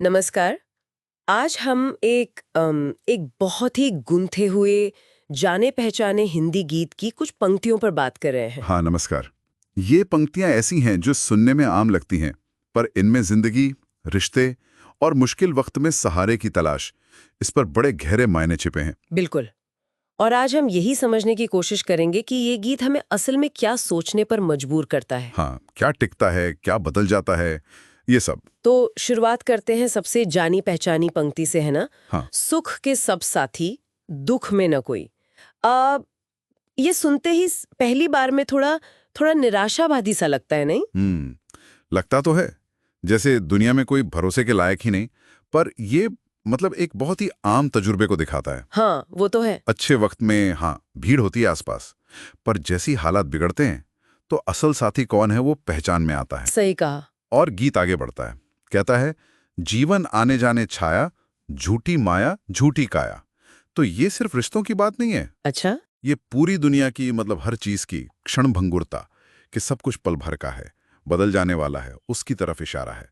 नमस्कार। आज हम एक बहुत ही गुंथे हुए जाने पहचाने हिंदी गीत की कुछ पंक्तियों पर बात कर रहे हैं। हाँ, नमस्कार। ये पंक्तियां ऐसी हैं जो सुनने में आम लगती हैं, पर इनमें जिंदगी, रिश्ते और मुश्किल वक्त में सहारे की तलाश, इस पर बड़े गहरे मायने छिपे हैं। बिल्कुल। और आज हम यही समझने की कोशिश करेंगे कि ये गीत हमें असल में क्या सोचने पर मजबूर करता है। हाँ, क्या टिकता है, क्या बदल जाता है, ये सब। तो शुरुआत करते हैं सबसे जानी पहचानी पंक्ति से, है ना? हाँ। सुख के सब साथी, दुख में न कोई। आ, ये सुनते ही पहली बार में थोड़ा थोड़ा निराशावादी सा लगता है, नहीं? लगता तो है जैसे दुनिया में कोई भरोसे के लायक ही नहीं, पर ये मतलब एक बहुत ही आम तजुर्बे को दिखाता है। हाँ, वो तो है। अच्छे वक्त में हाँ, भीड़ होती है आसपास, पर जैसी हालात बिगड़ते हैं, तो असल साथी कौन है वो पहचान में आता है। सही कहा। और गीत आगे बढ़ता है, कहता है, जीवन आने जाने छाया, झूठी माया झूठी काया। तो ये सिर्फ रिश्तों की बात नहीं है, अच्छा। ये पूरी दुनिया की मतलब हर चीज की क्षण भंगुरता, कि सब कुछ पल भर का है, बदल जाने वाला है, उसकी तरफ इशारा है।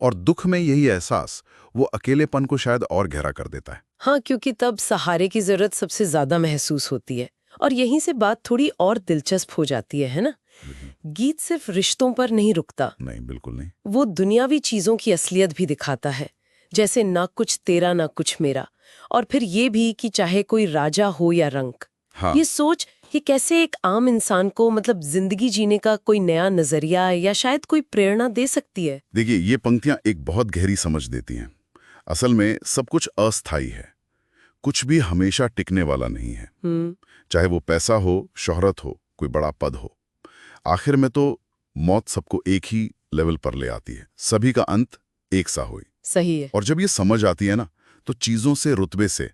और दुख में यही एहसास वो अकेलेपन को शायद और गहरा कर देता है। हाँ, क्योंकि तब सहारे की जरूरत सबसे ज्यादा महसूस होती है। और यहीं से बात थोड़ी और दिलचस्प हो जाती है ना? गीत सिर्फ रिश्तों पर नहीं रुकता, नहीं, बिल्कुल नहीं। वो दुनियावी चीजों की असलियत भी दिखाता है। जैसे ना कुछ तेरा ना कुछ मेरा। और फिर ये भी कि चाहे कोई राजा हो या रंक, हाँ। ये सोच ये कैसे एक आम इंसान को मतलब जिंदगी जीने का कोई नया नजरिया या शायद कोई प्रेरणा दे सकती है। देखिए, ये पंक्तियां एक बहुत गहरी समझ देती हैं। असल में सब कुछ अस्थायी है, कुछ भी हमेशा टिकने वाला नहीं है। चाहे वो पैसा हो, शोहरत हो, कोई बड़ा पद हो, आखिर में तो मौत सबको एक ही लेवल पर ले आती है। सभी का अंत एक सा होई। सही है। और जब ये समझ आती है ना, तो चीजों से, रुतबे से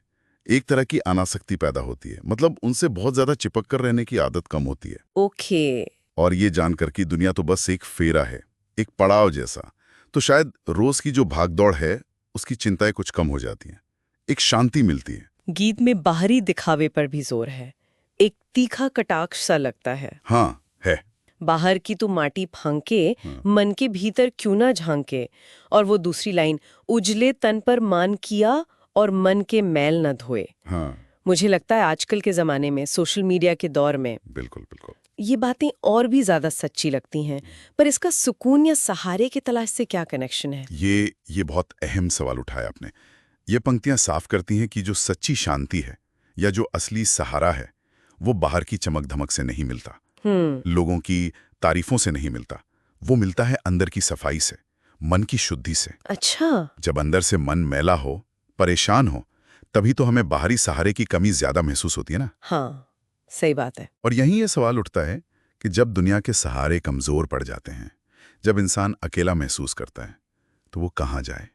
एक तरह की अनासक्ति पैदा होती है। मतलब उनसे बहुत ज्यादा चिपक कर रहने की आदत कम होती है। ओके। और ये जानकर कि दुनिया तो बस एक फेरा है, एक पड़ाव जैसा, तो शायद रोज की जो भागदौड़ है उसकी चिंताएं कुछ कम हो जाती हैं, एक शांति मिलती है। गीत में बाहरी दिखावे पर भी जोर है, एक तीखा कटाक्ष सा लगता है। हाँ, है। बाहर की तो माटी फांके, मन के भीतर क्यों ना झांके। और वो दूसरी लाइन, उजले तन पर मान किया और मन के मैल न धोए। हाँ, मुझे लगता है आजकल के जमाने में, सोशल मीडिया के दौर में, बिल्कुल बिल्कुल। ये बातें और भी ज्यादा सच्ची लगती हैं। पर इसका सुकून या सहारे की तलाश से क्या कनेक्शन है? ये बहुत अहम सवाल उठाया आपने। ये पंक्तियां साफ करती हैं कि जो सच्ची शांति है या जो असली सहारा है, वो बाहर की चमक धमक से नहीं मिलता, लोगों की तारीफों से नहीं मिलता। वो मिलता है अंदर की सफाई से, मन की शुद्धि से। अच्छा। जब अंदर से मन मैला हो, परेशान हो, तभी तो हमें बाहरी सहारे की कमी ज्यादा महसूस होती है ना। हाँ, सही बात है। और यहीं ये सवाल उठता है कि जब दुनिया के सहारे कमजोर पड़ जाते हैं, जब इंसान अकेला महसूस करता है, तो वो कहाँ जाए,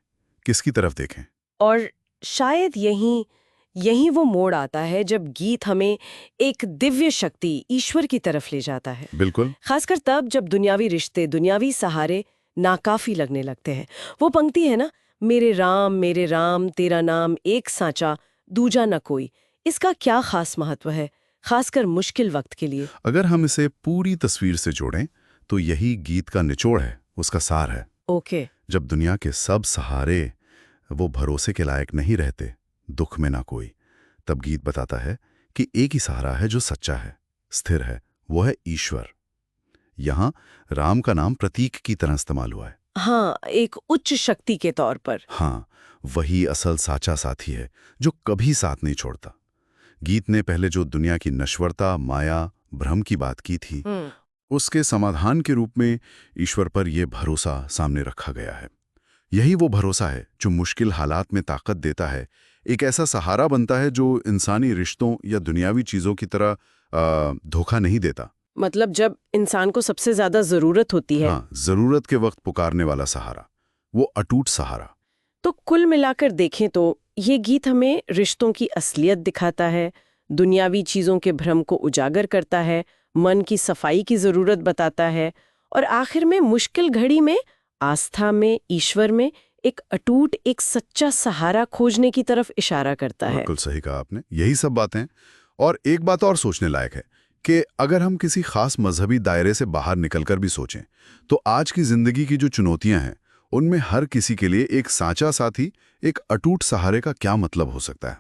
किसकी तरफ देखें? और शायद यही यही वो मोड़ आता है जब गीत हमें एक दिव्य शक्ति, ईश्वर की तरफ ले जाता है। बिल्कुल। खासकर तब जब दुनियावी रिश्ते, दुनियावी सहारे नाकाफी लगने लगते हैं। वो पंक्ति है ना, मेरे राम तेरा नाम एक सांचा, दूजा न कोई। इसका क्या खास महत्व है, खासकर मुश्किल वक्त के लिए? अगर हम इसे पूरी तस्वीर से जोड़ें, तो यही गीत का निचोड़ है, उसका सार है। ओके। जब दुनिया के सब सहारे वो भरोसे के लायक नहीं रहते, दुख में ना कोई, तब गीत बताता है कि एक ही सहारा है जो सच्चा है, स्थिर है, वो है ईश्वर। यहां राम का नाम प्रतीक की तरह इस्तेमाल हुआ है। हाँ, एक उच्च शक्ति के तौर पर। हाँ, वही असल साचा साथी है जो कभी साथ नहीं छोड़ता। गीत ने पहले जो दुनिया की नश्वरता, माया, भ्रम की बात की थी, उसके समाधान के रूप में ईश्वर पर यह भरोसा सामने रखा गया है। यही वो भरोसा है जो मुश्किल हालात में ताकत देता है, एक ऐसा सहारा बनता है जो इंसानी रिश्तों या दुनियावी चीजों की तरह धोखा नहीं देता। मतलब जब इंसान को सबसे ज्यादा जरूरत होती है। हाँ, जरूरत के वक्त पुकारने वाला सहारा, वो अटूट सहारा। तो कुल मिलाकर देखें तो ये गीत हमें रिश्तों की असलियत दिखाता है, दुनियावी चीजों के भ्रम को उजागर करता है, मन की सफाई की जरूरत बताता है, और आखिर में मुश्किल घड़ी में आस्था में, ईश्वर में एक अटूट, एक सच्चा सहारा खोजने की तरफ इशारा करता है। बिल्कुल सही कहा आपने, यही सब बातें। और एक बात और सोचने लायक है कि अगर हम किसी खास मजहबी दायरे से बाहर निकलकर भी सोचें, तो आज की जिंदगी की जो चुनौतियां हैं, उनमें हर किसी के लिए एक साँचा साथी, एक अटूट सहारे का क्या मतलब हो सकता है?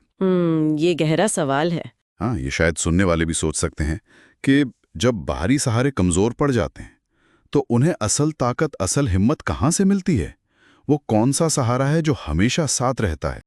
ये गहरा सवाल है। हाँ, ये शायद सुनने वाले भी सोच सकते हैं कि जब बाहरी सहारे कमजोर पड़ जाते हैं तो उन्हें असल ताकत, असल हिम्मत कहाँ से मिलती है? वो कौन सा सहारा है जो हमेशा साथ रहता है?